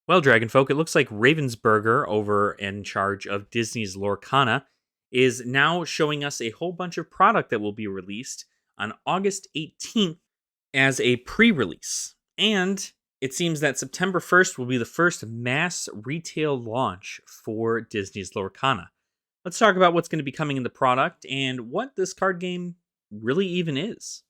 Well, Dragonfolk, it looks like Ravensburger, over in charge of Disney's Lorcana, is now showing us a whole bunch of product that will be released on August 18th as a pre release. And it seems that September 1st will be the first mass retail launch for Disney's Lorcana. Let's talk about what's going to be coming in the product and what this card game really even is.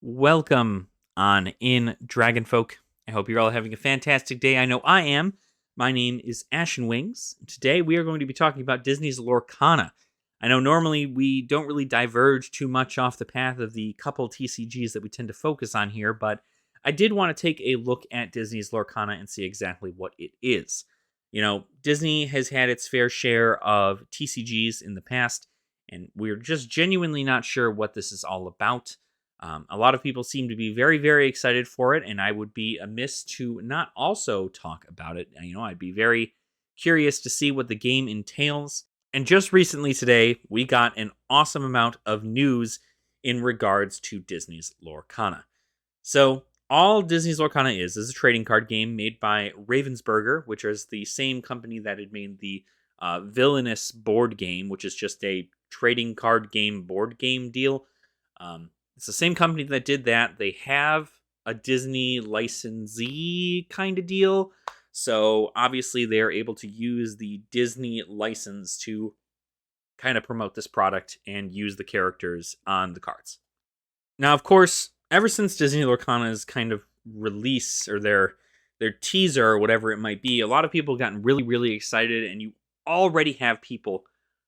Welcome on in, Dragonfolk. I hope you're all having a fantastic day. I know I am. My name is Ashen Wings. Today we are going to be talking about Disney's Lorcana. I know normally we don't really diverge too much off the path of the couple TCGs that we tend to focus on here, but I did want to take a look at Disney's Lorcana and see exactly what it is. You know, Disney has had its fair share of TCGs in the past, and we're just genuinely not sure what this is all about. A lot of people seem to be very, very excited for it, and I would be amiss to not also talk about it. You know, I'd be very curious to see what the game entails. And just recently today, we got an awesome amount of news in regards to Disney's Lorcana. So, all Disney's Lorcana is a trading card game made by Ravensburger, which is the same company that had made the Villainous board game, which is just a trading card game board game deal. It's the same company that did that. They have a Disney licensee kind of deal. So obviously they're able to use the Disney license to kind of promote this product and use the characters on the cards. Now, of course, ever since Disney Lorcana's kind of release or their teaser or whatever it might be, a lot of people have gotten really, really excited, and you already have people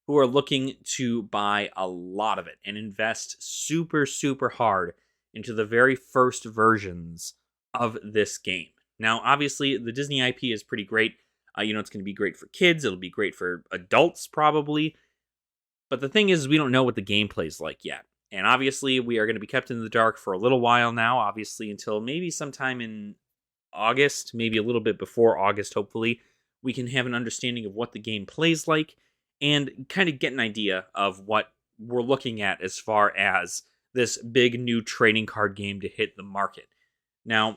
who are looking to buy a lot of it and invest super, super hard into the very first versions of this game. Now, obviously, the Disney IP is pretty great. It's going to be great for kids. It'll be great for adults, probably. But the thing is, we don't know what the gameplay is like yet. And obviously, we are going to be kept in the dark for a little while now, obviously, until maybe sometime in August, maybe a little bit before August, hopefully, we can have an understanding of what the game plays like and kind of get an idea of what we're looking at as far as this big new trading card game to hit the market. Now,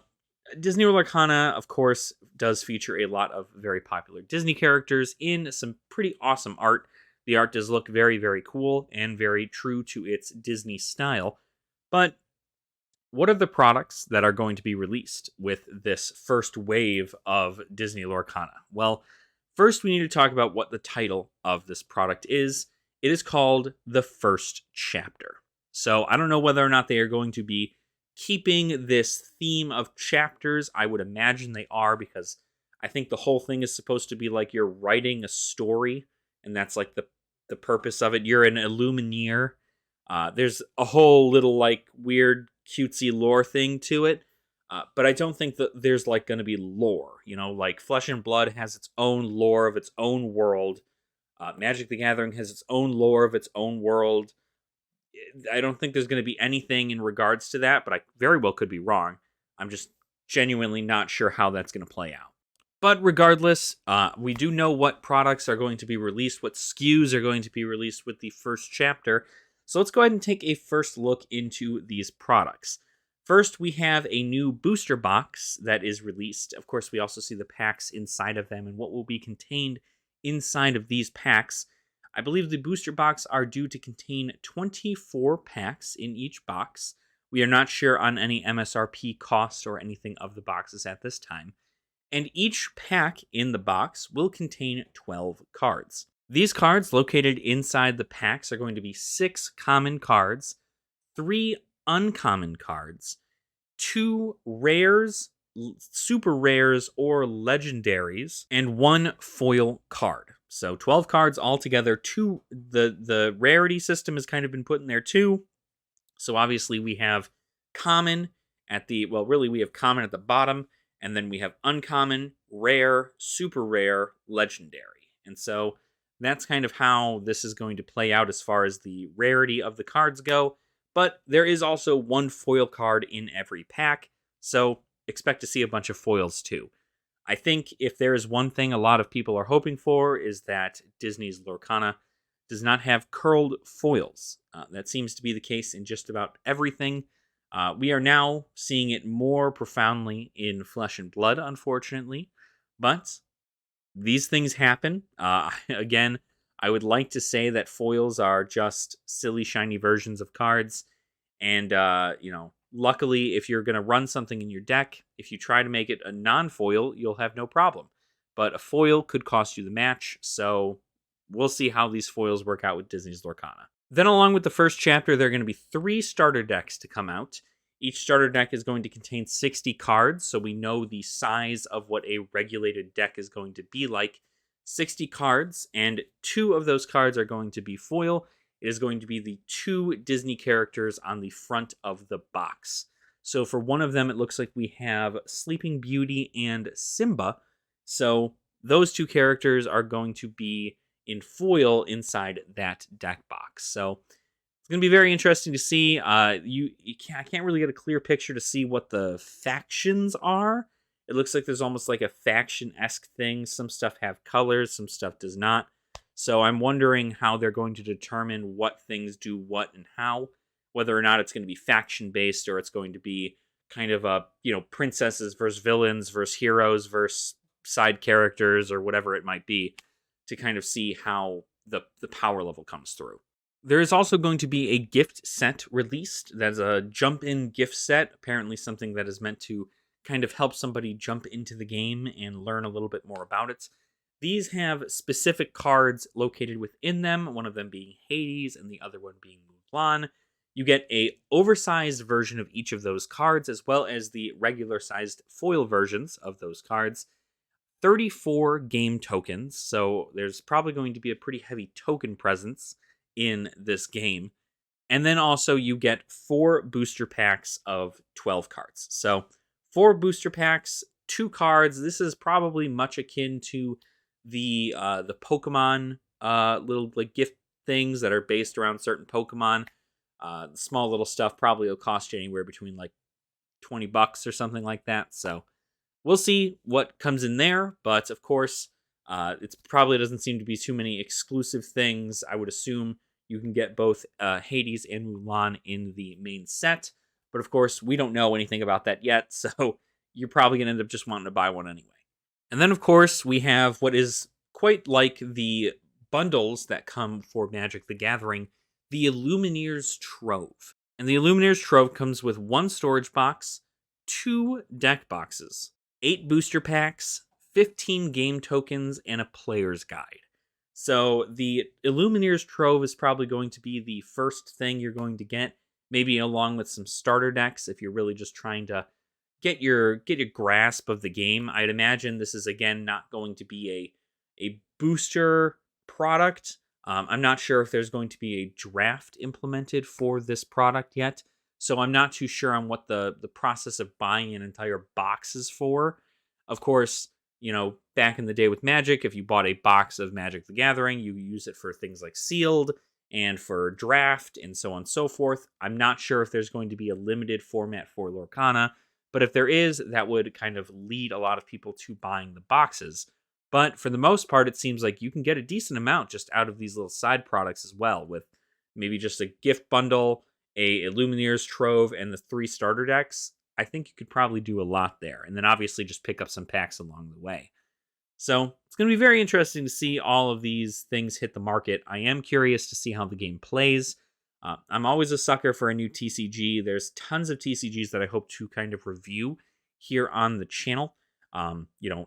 Disney Lorcana, of course, does feature a lot of very popular Disney characters in some pretty awesome art. The art does look very, very cool and very true to its Disney style. But what are the products that are going to be released with this first wave of Disney Lorcana? Well, first, we need to talk about what the title of this product is. It is called The First Chapter. So I don't know whether or not they are going to be keeping this theme of chapters. I would imagine they are, because I think the whole thing is supposed to be like you're writing a story, and that's like the purpose of it. You're an Illumineer. There's a whole little like weird cutesy lore thing to it. But I don't think that there's like going to be lore, like Flesh and Blood has its own lore of its own world. Magic the Gathering has its own lore of its own world. I don't think there's going to be anything in regards to that, but I very well could be wrong. I'm just genuinely not sure how that's going to play out. But regardless, we do know what products are going to be released, what SKUs are going to be released with the first chapter. So let's go ahead and take a first look into these products. First, we have a new booster box that is released. Of course, we also see the packs inside of them and what will be contained inside of these packs. I believe the booster box are due to contain 24 packs in each box. We are not sure on any MSRP cost or anything of the boxes at this time. And each pack in the box will contain 12 cards. These cards located inside the packs are going to be 6 common cards, 3 uncommon cards, 2 rares, super rares, or legendaries, and 1 foil card. So 12 cards altogether. The rarity system has kind of been put in there too. So obviously we have common we have common at the bottom, and then we have uncommon, rare, super rare, legendary. And so that's kind of how this is going to play out as far as the rarity of the cards go. But there is also 1 foil card in every pack. So expect to see a bunch of foils too. I think if there is one thing a lot of people are hoping for is that Disney's Lorcana does not have curled foils. That seems to be the case in just about everything. We are now seeing it more profoundly in Flesh and Blood, unfortunately, but these things happen. Again, I would like to say that foils are just silly, shiny versions of cards. And, luckily, if you're going to run something in your deck, if you try to make it a non foil, you'll have no problem. But a foil could cost you the match. So we'll see how these foils work out with Disney's Lorcana. Then, along with the first chapter, there are going to be 3 starter decks to come out. Each starter deck is going to contain 60 cards, so we know the size of what a regulated deck is going to be like. 60 cards, and 2 of those cards are going to be foil. It is going to be the 2 Disney characters on the front of the box. So for one of them, it looks like we have Sleeping Beauty and Simba. So those 2 characters are going to be in foil inside that deck box. So it's going to be very interesting to see. I can't really get a clear picture to see what the factions are. It looks like there's almost like a faction-esque thing. Some stuff have colors, some stuff does not. So I'm wondering how they're going to determine what things do what and how. Whether or not it's going to be faction-based or it's going to be kind of a, princesses versus villains versus heroes versus side characters or whatever it might be, to kind of see how the power level comes through. There is also going to be a gift set released. That's a jump-in gift set, apparently something that is meant to kind of help somebody jump into the game and learn a little bit more about it. These have specific cards located within them, one of them being Hades and the other one being Mulan. You get a oversized version of each of those cards, as well as the regular-sized foil versions of those cards. 34 game tokens, so there's probably going to be a pretty heavy token presence in this game. And then also you get 4 booster packs of 12 cards. So 4 booster packs, 2 cards. This is probably much akin to the Pokemon little like gift things that are based around certain Pokemon. Small little stuff probably will cost you anywhere between like $20 or something like that. So we'll see what comes in there. But of course, it probably doesn't seem to be too many exclusive things. I would assume you can get both Hades and Mulan in the main set. But of course, we don't know anything about that yet. So you're probably going to end up just wanting to buy one anyway. And then, of course, we have what is quite like the bundles that come for Magic the Gathering, the Illumineer's Trove. And the Illumineer's Trove comes with 1 storage box, 2 deck boxes, 8 booster packs, 15 game tokens, and a player's guide. So the Illumineer's Trove is probably going to be the first thing you're going to get, maybe along with some starter decks if you're really just trying to get your grasp of the game. I'd imagine this is, again, not going to be a booster product. I'm not sure if there's going to be a draft implemented for this product yet, so I'm not too sure on what the process of buying an entire box is for. Of course, back in the day with Magic, if you bought a box of Magic the Gathering, you use it for things like Sealed and for draft and so on and so forth. I'm not sure if there's going to be a limited format for Lorcana, but if there is, that would kind of lead a lot of people to buying the boxes. But for the most part, it seems like you can get a decent amount just out of these little side products as well, with maybe just a gift bundle, a Illumineer's Trove, and the 3 starter decks. I think you could probably do a lot there. And then obviously just pick up some packs along the way. So it's going to be very interesting to see all of these things hit the market. I am curious to see how the game plays. I'm always a sucker for a new TCG. There's tons of TCGs that I hope to kind of review here on the channel.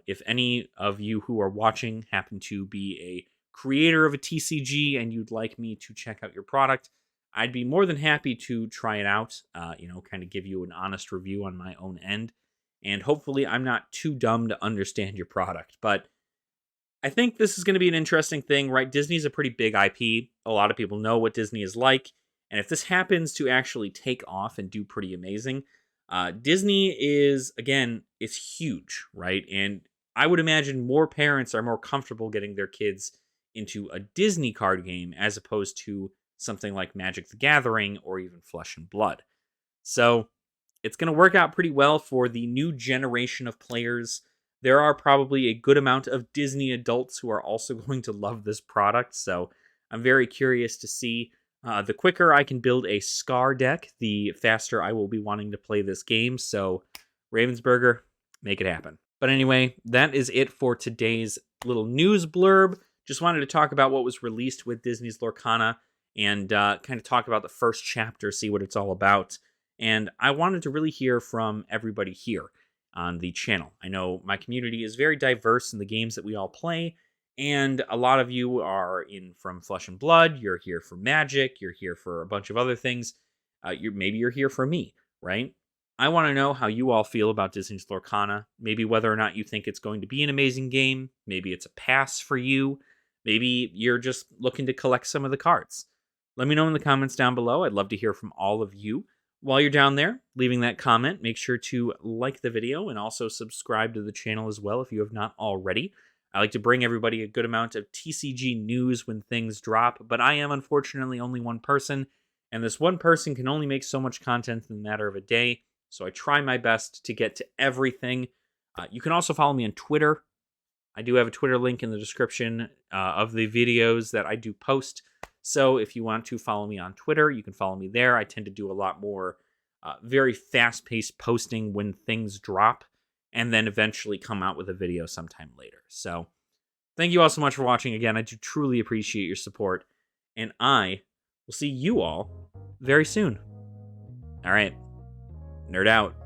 If any of you who are watching happen to be a creator of a TCG and you'd like me to check out your product, I'd be more than happy to try it out, kind of give you an honest review on my own end. And hopefully I'm not too dumb to understand your product. But I think this is going to be an interesting thing, right? Disney's a pretty big IP. A lot of people know what Disney is like. And if this happens to actually take off and do pretty amazing, Disney is huge, right? And I would imagine more parents are more comfortable getting their kids into a Disney card game as opposed to something like Magic the Gathering or even Flesh and Blood. So it's going to work out pretty well for the new generation of players. There are probably a good amount of Disney adults who are also going to love this product, so I'm very curious to see. The quicker I can build a Scar deck, the faster I will be wanting to play this game, so Ravensburger, make it happen. But anyway, that is it for today's little news blurb. Just wanted to talk about what was released with Disney's Lorcana and kind of talk about the first chapter, see what it's all about. And I wanted to really hear from everybody here on the channel. I know my community is very diverse in the games that we all play, and a lot of you are in from Flesh and Blood, you're here for Magic, you're here for a bunch of other things. Maybe you're here for me, right? I want to know how you all feel about Disney's Lorcana, maybe whether or not you think it's going to be an amazing game, maybe it's a pass for you, maybe you're just looking to collect some of the cards. Let me know in the comments down below. I'd love to hear from all of you. While you're down there, leaving that comment, make sure to like the video and also subscribe to the channel as well if you have not already. I like to bring everybody a good amount of TCG news when things drop, but I am unfortunately only one person, and this one person can only make so much content in the matter of a day, so I try my best to get to everything. You can also follow me on Twitter. I do have a Twitter link in the description of the videos that I do post. So if you want to follow me on Twitter, you can follow me there. I tend to do a lot more very fast-paced posting when things drop, and then eventually come out with a video sometime later. So thank you all so much for watching again. I do truly appreciate your support, and I will see you all very soon. All right, nerd out.